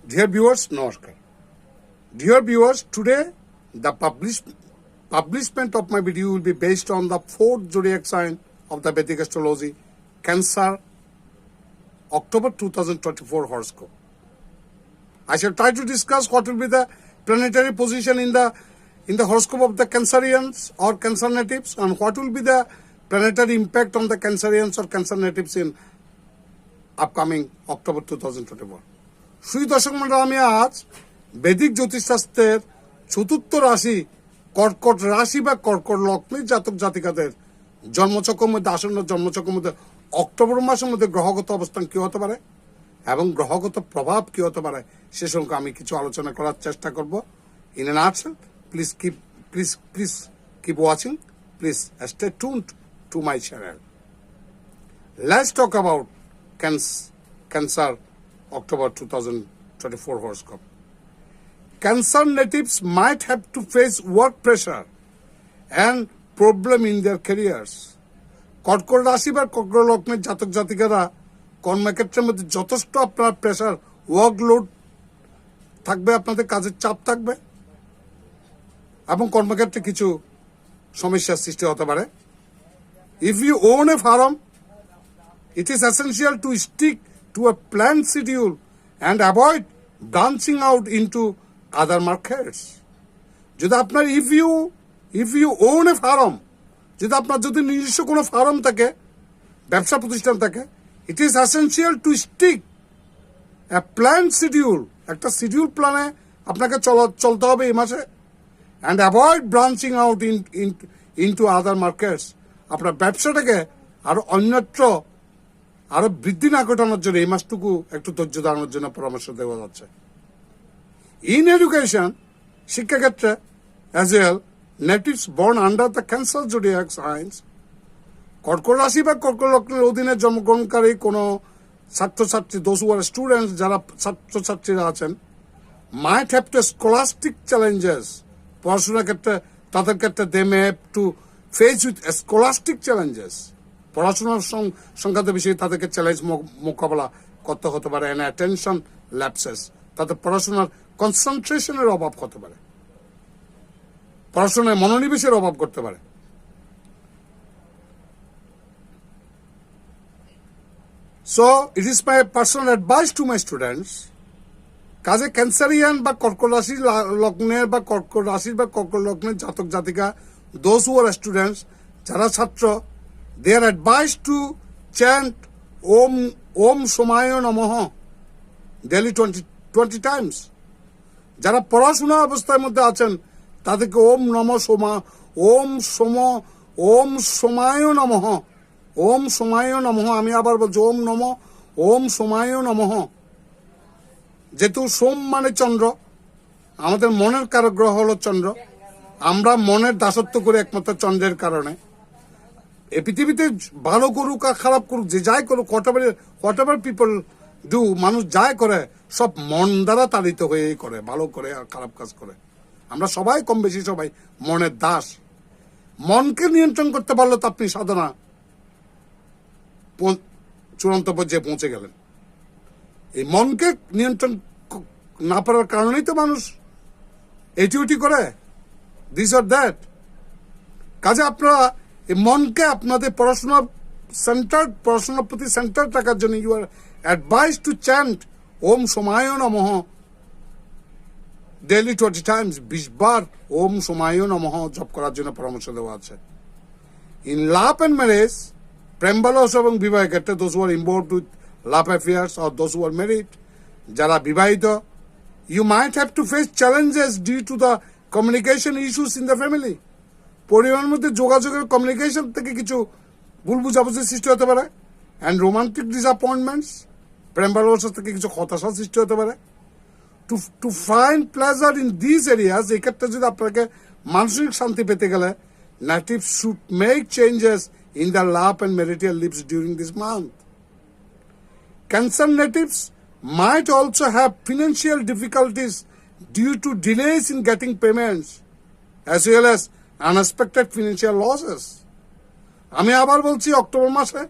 Dear viewers, Namaskar. Dear viewers, today the publishment of my video will be based on the fourth zodiac sign of the Vedic astrology, Cancer, October 2024 horoscope. I shall try to discuss what will be the planetary position in the horoscope of the Cancerians or Cancer natives, and what will be the planetary impact on the Cancerians or Cancer natives in upcoming October 2024. সুই দর্শক মণ্ডল, আমি আজ বৈদিক জ্যোতিষশাস্ত্রের চতুর্থ রাশি কর্কট রাশি বা কর্কট লগ্নের জাতক জাতিকাদের জন্মচক্রের মধ্যে আসন্ন জন্মচক্রের মধ্যে অক্টোবর মাসের মধ্যে গ্রহগত অবস্থান কি হতে পারে এবং গ্রহগত প্রভাব কি হতে পারে সে সঙ্গে আমি কিছু আলোচনা করার চেষ্টা করব। In a nutshell, please keep watching, please stay tuned to my channel. Let's talk about Cancer October 2024 horoscope. Cancer natives might have to face work pressure and problem in their careers. কর্কট রাশি বা কর্কট লগ্নের জাতক জাতিকারা কর্মক্ষেত্রের মধ্যে যথেষ্ট আপনার প্রেশার, ওয়ার্কলোড থাকবে, আপনাদের কাজের চাপ থাকবে এবং কর্মক্ষেত্রে কিছু সমস্যার সৃষ্টি হতে পারে। If you own a farm, it is essential to stick to a planned schedule and avoid branching out into other markets. যদি আপনার if you own a farm, যদি আপনার যদি নিজস্ব কোনো ফার্ম থাকে, ব্যবসা প্রতিষ্ঠান থাকে, it is essential to stick a planned schedule, একটা শিডিউল প্ল্যানে আপনাকে চলতে হবে এই মাসে, and avoid branching out into other markets. আপনার ব্যবসাটাকে আরো অন্যত্র আরো বৃদ্ধি না ঘটানোর জন্য এই মাসটুকু একটু ধৈর্য ধারণের জন্য পরামর্শ দেওয়া যাচ্ছে। ইন এডুকেশন, শিক্ষাক্ষেত্রে as well, natives born under the cancer zodiac science, কর্কট রাশি বা কর্কট লগ্নের অধীনে জন্মগ্রহণকারী কোনো ছাত্রছাত্রী, দোজ হু আর স্টুডেন্টস, যারা ছাত্রছাত্রীরা আছেন, might have to scholastic challenges, পড়াশোনার ক্ষেত্রে তাদের ক্ষেত্রে they may have to face with scholastic challenges, পড়াশোনার সংক্রান্ত বিষয়ে তাদেরকে চ্যালেঞ্জ মোকাবেলা করতে হতে পারে। এন্ড অ্যাটেনশন ল্যাপসেস, তাদের পড়াশোনার কনসেন্ট্রেশনের অভাব হতে পারে, পড়াশোনায় মনোনিবেশের অভাব করতে পারে। So it is my personal advice to my students, কাজে ক্যান্সারিয়ান বা কর্কট রাশির লগ্নের বা কর্কট রাশির বা কর্কট লগ্নের জাতক জাতিকা, দোজ হু আর স্টুডেন্টস, যারা ছাত্র, they are advised to chant Om Somaya Namaha daily 20 times. যারা পড়াশোনা অবস্থার মধ্যে আছেন তাদেরকে ওম সোমায় নমঃ, ওম সোমায় নমঃ, আমি আবার বলছি ওম সোমায় নমঃ। যেহেতু সোম মানে চন্দ্র, আমাদের মনের কারক গ্রহ হলো চন্দ্র, আমরা মনের দাসত্ব করে একমাত্র চন্দ্রের কারণে। এই পৃথিবীতে ভালো করুক আর খারাপ করুক, যে যাই করুক, হোয়াট এভার পিপল ডু, মানুষ যাই করে সব মন দ্বারা তাড়িত হয়েই করে, ভালো করে আর খারাপ কাজ করে। আমরা সবাই কম বেশি সবাই মনের দাস। মনকে নিয়ন্ত্রণ করতে পারলে তো আপনি সাধনা চূড়ান্ত পর্যায়ে পৌঁছে গেলেন। এই মনকে নিয়ন্ত্রণ না পারার কারণেই তো মানুষ এটি ওটি করে, দিস অর দ্যাট। কাজে আপনারা এই মনকে আপনাদের পড়াশোনার প্রতি সেন্টার রাখার জন্য you are advise to chant Om সোমায় নমঃ ডেইলি 20 টাইমস, 20 বার ওম সোমায় নমঃ জপ করার জন্য পরামর্শ দেওয়া আছে। ইন লাভ অ্যান্ড ম্যারেজ, প্রেম ভালোবাসা এবং বিবাহের ক্ষেত্রে, those who are involved with love affairs or those who are married, যারা বিবাহিত, you might have to face challenges due to the communication issues in the family. পরিবারের মধ্যে যোগাযোগের কমিউনিকেশন থেকে কিছু ভুল বুঝাবুঝির সৃষ্টি হতে পারে। অ্যান্ড রোমান্টিক ডিসঅ্যাপয়েন্টমেন্টস, প্রেম ভালোবাসা থেকে কিছু হতাশার সৃষ্টি হতে পারে। To find pleasure in this areas, এই ক্ষেত্রে যদি আপনাকে মানসিক শান্তি পেতে গেলে, native should make changes in the love and marital lives during this month. Cancer natives might also have financial difficulties due to delays in getting payments as well as unexpected financial losses. আমি আবার বলছি, October মাসে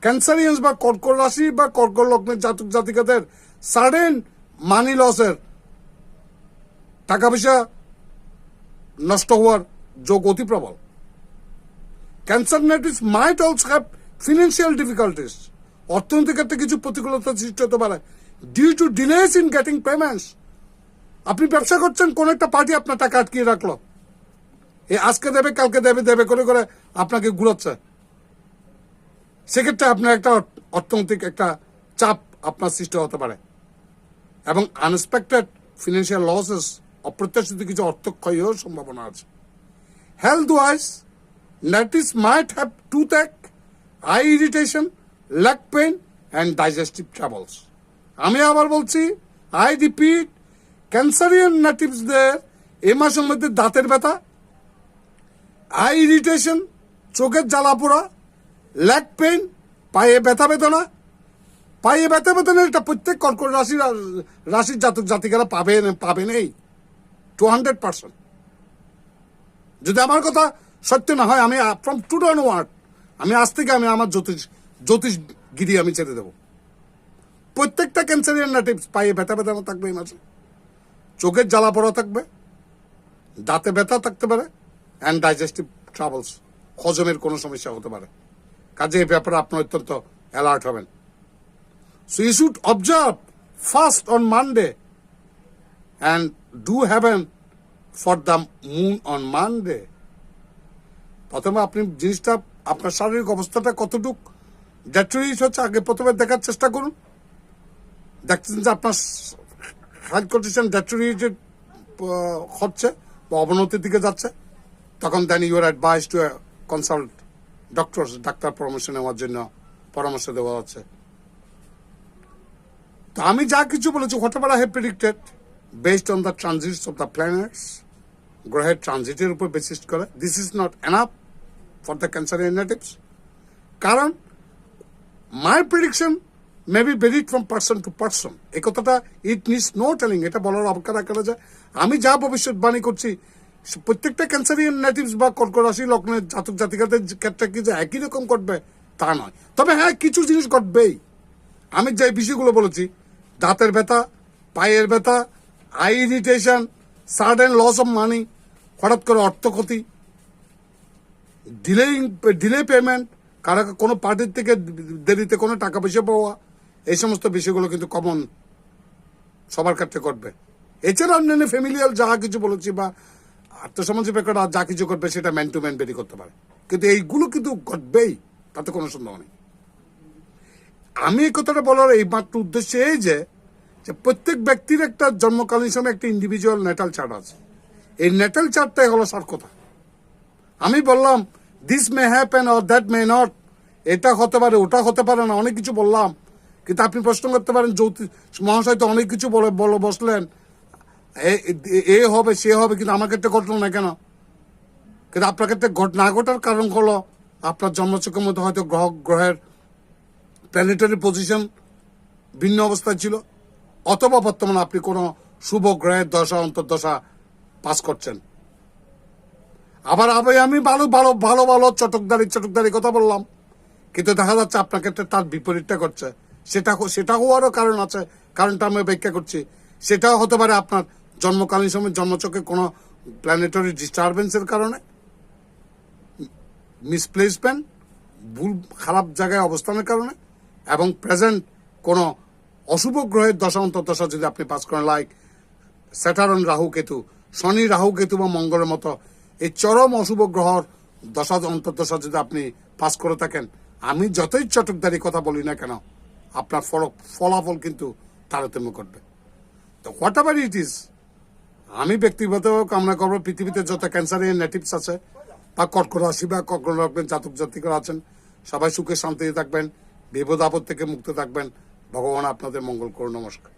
ক্যান্সারিয়ান্স বা কর্কট রাশি বা কর্কট লগ্নের জাতক জাতিকাদের সাডেন মানি লসের, টাকা পয়সা নষ্ট হওয়ার যোগ অতি প্রবল। Cancer natives might also have financial difficulties, অর্থনৈতিক একটা কিছু প্রতিকূলতা সৃষ্টি হতে পারে due to delays in getting payments. আপনি ব্যবসা করছেন, কোন একটা পার্টি আপনার টাকা আটকিয়ে রাখলো, আজকে দেবে কালকে দেবে দেবে করে করে আপনাকে ঘুরাচ্ছে। সেক্ষেত্রে আপনার একটা অর্থনৈতিক একটা চাপ আপনার সৃষ্টি হতে পারে এবং আনএক্সপেক্টেড ফিনান্সিয়াল লসেস, অপ্রত্যাশিত কিছু অর্থ ক্ষয়ের সম্ভাবনা আছে। Health wise natives might have toothache, eye irritation, leg pain and digestive troubles. আমি আবার বলছি, আই রিপিট, ক্যান্সারিয়ান নেটিভসদের এই মাসের মধ্যে দাঁতের ব্যথা, আই ইরিটেশন, চোখের জ্বালা পোড়া, লেগ পেইন, পায়ে ব্যথা বেদনা। পায়ে ব্যথা বেদনা এটা প্রত্যেক কর্কট রাশির জাতক জাতিকারা পাবেন এই 200%। যদি আমার কথা সত্য না হয়, আমি ফ্রম টুডে অনওয়ার্ড আমি আজ থেকে আমি আমার জ্যোতিষগিরি আমি ছেড়ে দেবো। প্রত্যেকটা ক্যান্সারিয়ান নেটিভস পায়ে ব্যথা বেদনা থাকবে এই মাসে, চোখের জ্বালা পড়া থাকবে, দাঁতে ব্যথা থাকতে পারে, অ্যান্ড ডাইজেস্টিভ ট্রাবলস, হজমের কোনো সমস্যা হতে পারে। কাজে এই ব্যাপারে আপনি অত্যন্ত অ্যালার্ট হবেন। So you should observe fast on Monday and do havan for the moon on Monday. প্রথমে আপনি জিনিসটা, আপনার শারীরিক অবস্থাটা কতটুক ডেট্রিট হচ্ছে আগে প্রথমে দেখার চেষ্টা করুন। দেখছেন যে আপনার হেলথ কন্ডিশন ডেট্রিটেড হচ্ছে বা অবনতির দিকে যাচ্ছে, তখন then you are advise to consult doctor, ডাক্তার পরামর্শ নেওয়ার জন্য পরামর্শ দেওয়া হচ্ছে। তো আমি যা কিছু বলেছি, whatever I have predicted based on the transits of the planets, গ্রহের ট্রানজিটের উপর বেসিস করে, this is not enough for the Cancerian natives. কারণ my prediction may be varied from person to person. এই কথাটা ইট নিডস নো টেলিং, এটা বলার অবকার করা যায়। আমি যা ভবিষ্যৎবাণী করছি, প্রত্যেকটা ক্যান্সারিয়ান নেটিভস বা কর্কট রাশি লগ্নের জাতক জাতিকাদের ক্ষেত্রে কি যে একই রকম ঘটবে তা নয়। তবে হ্যাঁ, কিছু জিনিস ঘটবেই। আমি যে বিষয়গুলো বলেছি, দাঁতের ব্যথা, পায়ের ব্যথা, eye irritation, sudden loss of money, হঠাৎ করে অর্থ ক্ষতি, ডিলে পেমেন্ট, কারা কোনো পার্টির থেকে দেরিতে কোনো টাকা পয়সা পাওয়া, এই সমস্ত বিষয়গুলো কিন্তু কমন সবার ক্ষেত্রে ঘটবে। এছাড়া অন্যান্য ফ্যামিলিয়াল যা কিছু বলেছি বা আত্মসমাজের ব্যাপারে যা কিছু ঘটবে সেটা ম্যান টু ম্যান বেরি করতে পারে, কিন্তু এইগুলো কিন্তু ঘটবেই, তাতে কোনো সন্দেহ নেই। আমি এই কথাটা বলার এই মাত্র উদ্দেশ্য এই যে প্রত্যেক ব্যক্তির একটা জন্মকালীন সময় একটা ইন্ডিভিজুয়াল নেটাল চার্ট আছে। এই নেটাল চার্টটাই হলো সার কথা। আমি বললাম this may happen or that may not, এটা হতে পারে, ওটা হতে পারে না, অনেক কিছু বললাম। কিন্তু আপনি প্রশ্ন করতে পারেন, জ্যোতিষ মহাশয় তো অনেক কিছু বলে বসলেন, এ হবে সে হবে, কিন্তু আমার ক্ষেত্রে ঘটলো না কেন? কিন্তু আপনার ক্ষেত্রে না ঘটার কারণ হলো আপনার জন্মচক্রের মধ্যে হয়তো গ্রহের প্ল্যানেটারি পজিশন ভিন্ন অবস্থায় ছিল, অথবা বর্তমানে আপনি কোনো শুভ গ্রহের দশা অন্তর্দশা পাস করছেন। আবার আমি ভালো ভালো ভালো ভালো চটকদারি কথা বললাম, কিন্তু দেখা যাচ্ছে আপনার ক্ষেত্রে তার বিপরীতটা করছে। সেটা হওয়ারও কারণ আছে, কারণটা আমি ব্যাখ্যা করছি। সেটাও হতে পারে আপনার জন্মকালীন সময় জন্মচক্রে কোনো প্ল্যানেটারি ডিস্টারবেন্সের কারণে, মিসপ্লেসমেন্ট, ভুল খারাপ জায়গায় অবস্থানের কারণে, এবং প্রেজেন্ট কোনো অশুভ গ্রহের দশা অন্তর্দশা যদি আপনি পাস করেন, লাইক স্যাটার্ন রাহু কেতু, শনি রাহু কেতু বা মঙ্গলের মতো এই চরম অশুভ গ্রহর দশা অন্তর্দশা যদি আপনি পাস করে থাকেন, আমি যতই চটকদারি কথা বলি না কেন, আপনার ফলাফল কিন্তু তারতম্য করবে। তো হোয়াট এভার ইট ইজ, আমি ব্যক্তিগত কামনা করবো পৃথিবীতে যত ক্যান্সারিয়ান নেটিভস আছে বা কর্কট রাশি বা কর্কট লগ্নের জাতক জাতিকারা আছেন, সবাই সুখে শান্তিতে থাকবেন, বিপদ আপদ থেকে মুক্ত থাকবেন। ভগবান আপনাদের মঙ্গল করুন। নমস্কার।